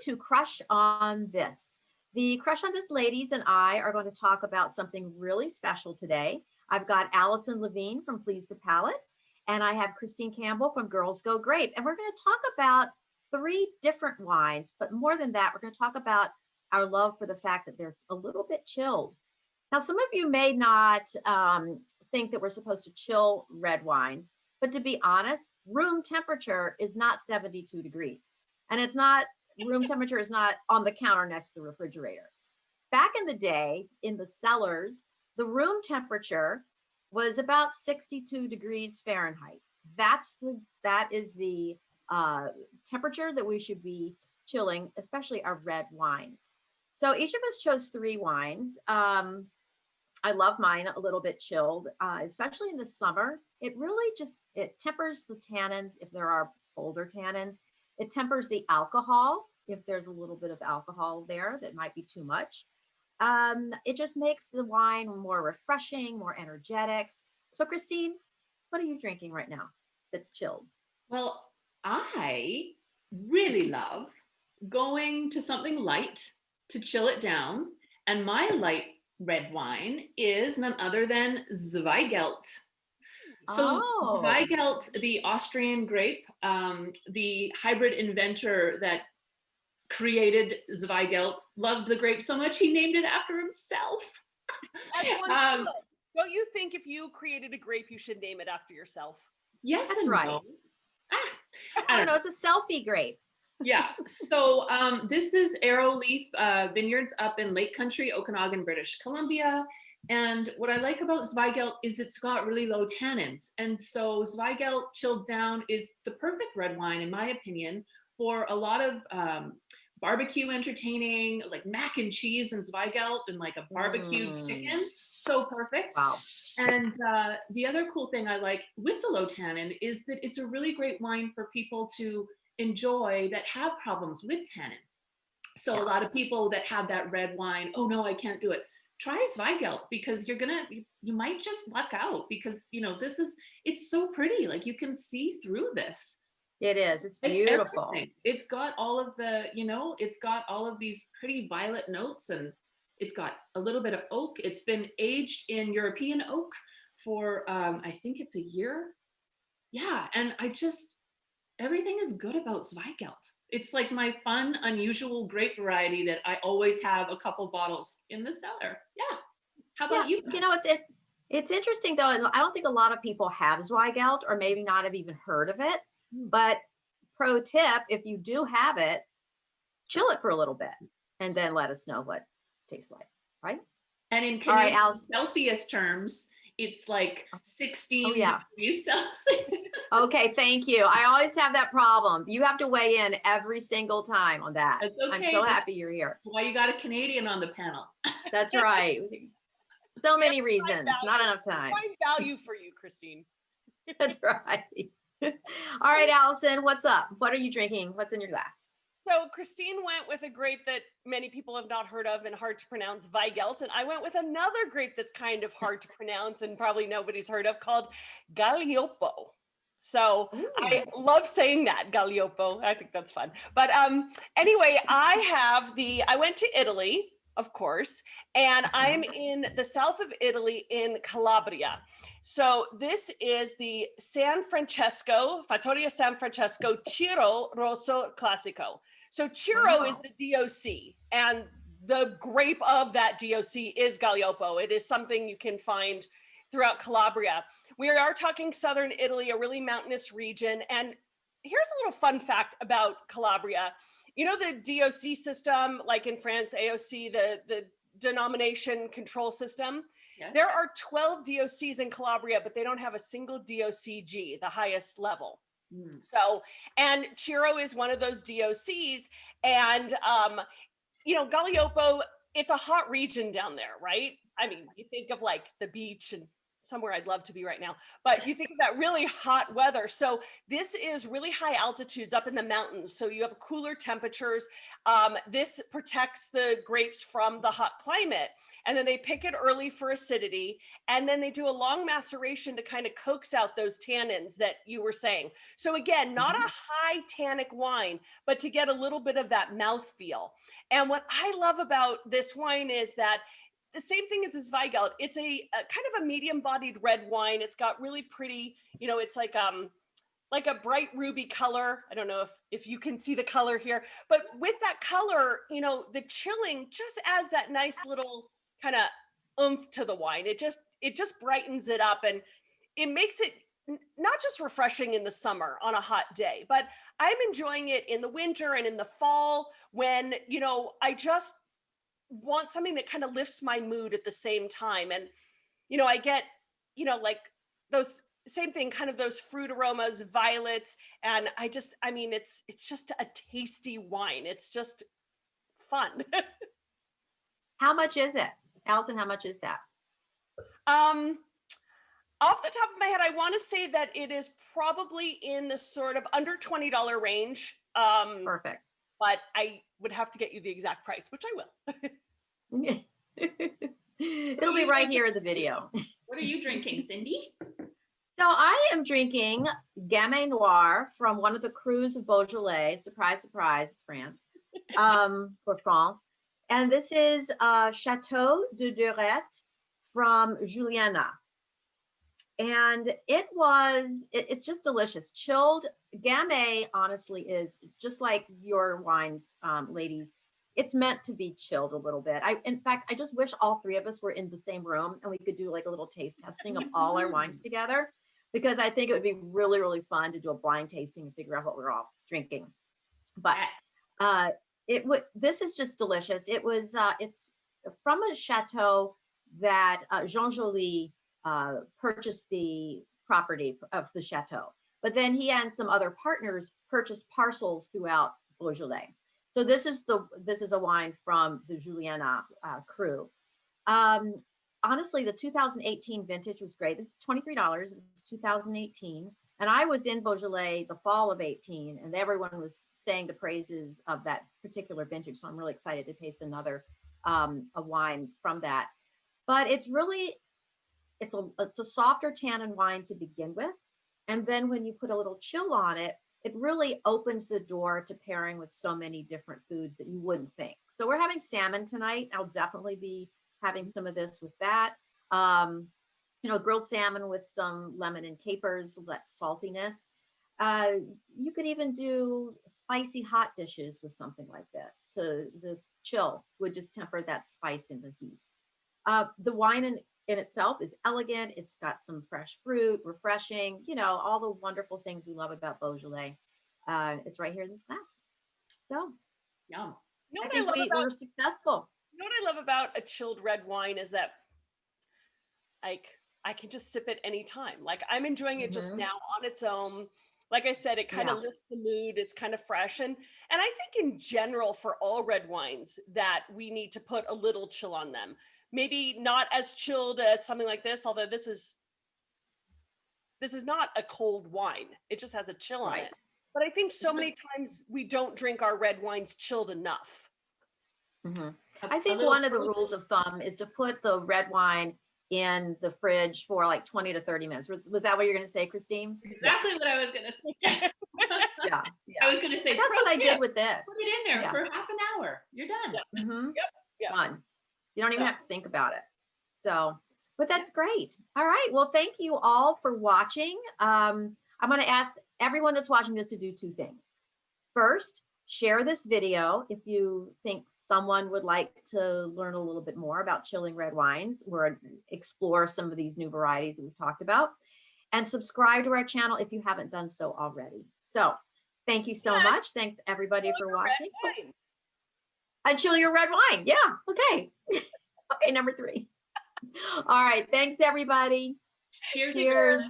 to Crush on This. The Crush on This ladies and I are going to talk about something really special today. I've got Allison Levine from Please the Palate, and I have Christine Campbell from Girls Go Grape. And we're going to talk about three different wines, but more than that, we're going to talk about our love for the fact that they're a little bit chilled. Now, some of you may not think that we're supposed to chill red wines, but to be honest, room temperature is not 72 degrees. And it's not, room temperature is not on the counter next to the refrigerator. Back in the day, in the cellars, the room temperature was about 62 degrees Fahrenheit. That is the temperature that we should be chilling, especially our red wines. So each of us chose three wines. I love mine a little bit chilled, especially in the summer. It really it tempers the tannins if there are older tannins. It tempers the alcohol if there's a little bit of alcohol there that might be too much. It just makes the wine more refreshing, more energetic. So Christine, what are you drinking right now that's chilled? Well, I really love going to something light to chill it down. And my light red wine is none other than Zweigelt. So Oh, Zweigelt, the Austrian grape, the hybrid inventor that created Zweigelt, loved the grape so much he named it after himself. As one um, should. Don't you think if you created a grape, you should name it after yourself? yes that's and right. no. I don't know. It's a selfie grape. Yeah. So this is Arrowleaf Vineyards up in Lake Country, Okanagan, British Columbia. And what I like about Zweigelt is it's got really low tannins. And so Zweigelt chilled down is the perfect red wine, in my opinion, for a lot of barbecue entertaining, like mac and cheese and Zweigelt and like a barbecue chicken. So perfect. Wow. And the other cool thing I like with the low tannin is that it's a really great wine for people to enjoy that have problems with tannin. So a lot of people that have that red wine, oh no, I can't do it. Try Zweigelt because you might just luck out because it's so pretty. Like you can see through this. It is. It's It's beautiful. everything. It's got all of it's got all of these pretty violet notes and it's got a little bit of oak. It's been aged in European oak for I think it's a year. Yeah, and everything is good about Zweigelt. It's like my fun, unusual grape variety that I always have a couple bottles in the cellar. Yeah. How about you? You know, it's interesting though. I don't think a lot of people have Zweigelt or maybe not have even heard of it. But pro tip, if you do have it, chill it for a little bit and then let us know what it tastes like, right? And in All right, Alice. Celsius terms, it's like 16 degrees Celsius. Okay, thank you. I always have that problem. You have to weigh in every single time on that. It's okay. I'm so happy you're here. That's why you got a Canadian on the panel. That's right. So many reasons, not enough time. Find value for you, Christine. That's right. All right, Allison, what's up? What are you drinking? What's in your glass? So Christine went with a grape that many people have not heard of and hard to pronounce, Zweigelt. And I went with another grape that's kind of hard to pronounce and probably nobody's heard of called Galliopo. So I love saying that, Galliopo. I think that's fun. But anyway, I went to Italy, of course, and I'm in the south of Italy in Calabria. So this is the Fattoria San Francesco Ciro Rosso Classico. So Ciro is the DOC, and the grape of that DOC is Galliopo. It is something you can find throughout Calabria. We are talking southern Italy, a really mountainous region. And here's a little fun fact about Calabria. You know the DOC system, like in France, AOC, the denomination control system? Yes. There are 12 DOCs in Calabria, but they don't have a single DOCG, the highest level. So, and Ciro is one of those DOCs. And, Galliopo, it's a hot region down there, right? I mean, you think of like the beach and somewhere I'd love to be right now, but you think of that really hot weather. So this is really high altitudes up in the mountains. So you have cooler temperatures. This protects the grapes from the hot climate. And then they pick it early for acidity. And then they do a long maceration to kind of coax out those tannins that you were saying. So again, not a high tannic wine, but to get a little bit of that mouthfeel. And what I love about this wine is that the same thing as a Zweigelt. It's a kind of a medium-bodied red wine. It's got really pretty, you know, it's like a bright ruby color. I don't know if you can see the color here, but with that color, you know, the chilling just adds that nice little kind of oomph to the wine. It just brightens it up, and it makes it not just refreshing in the summer on a hot day, but I'm enjoying it in the winter and in the fall when, you know, I just want something that kind of lifts my mood at the same time. And, you know, I get, you know, like those same thing, kind of those fruit aromas, violets. And I mean, it's just a tasty wine. It's just fun. How much is it? Allison, how much is that? Off the top of my head, I want to say that it is probably in the sort of under $20 range. Perfect. But I would have to get you the exact price, which I will. It'll be right here in the video. What are you drinking, Cindy? So I am drinking Gamay Noir from one of the crus of Beaujolais. Surprise, surprise, it's France, for France. And this is Chateau de Durette from Juliana. And it's just delicious. Chilled Gamay, honestly, is just like your wines, ladies. It's meant to be chilled a little bit. In fact, I just wish all three of us were in the same room and we could do like a little taste testing of all our wines together, because I think it would be really, really fun to do a blind tasting and figure out what we're all drinking. But this is just delicious. It's from a chateau that Jean Joly purchased the property of the chateau, but then he and some other partners purchased parcels throughout Beaujolais. So this is a wine from the Juliana cru. Honestly, the 2018 vintage was great. This is $23. It was 2018, and I was in Beaujolais the fall of 18, and everyone was saying the praises of that particular vintage. So I'm really excited to taste another a wine from that. But it's a softer tannin wine to begin with. And then when you put a little chill on it, it really opens the door to pairing with so many different foods that you wouldn't think. So we're having salmon tonight. I'll definitely be having some of this with that. You know, grilled salmon with some lemon and capers, that saltiness. You could even do spicy hot dishes with something like this. The chill would just temper that spice in the heat. The wine in itself is elegant. It's got some fresh fruit, refreshing, you know, all the wonderful things we love about Beaujolais. It's right here in this glass. So, yum. You know I think we're successful. You know what I love about a chilled red wine is that I can just sip it anytime. Like I'm enjoying it just now on its own. Like I said, it kind of lifts the mood. It's kind of fresh. And I think in general for all red wines that we need to put a little chill on them. Maybe not as chilled as something like this, although this is not a cold wine. It just has a chill on it. But I think so many times we don't drink our red wines chilled enough. I think one of the rules of thumb is to put the red wine in the fridge for like 20 to 30 minutes. Was that what you're going to say, Christine? Exactly what I was going to say. Yeah. I was going to say, that's what I did with this. Put it in there for half an hour. You're done. Done. You don't even have to think about it. So, but that's great. All right. Well, thank you all for watching. I'm going to ask everyone that's watching this to do two things. First, share this video if you think someone would like to learn a little bit more about chilling red wines or explore some of these new varieties that we've talked about. And subscribe to our channel if you haven't done so already. So thank you so much. Thanks everybody for watching. And chill your red wine. Yeah. Okay. Okay. Number 3. All right. Thanks everybody. Cheers. Cheers.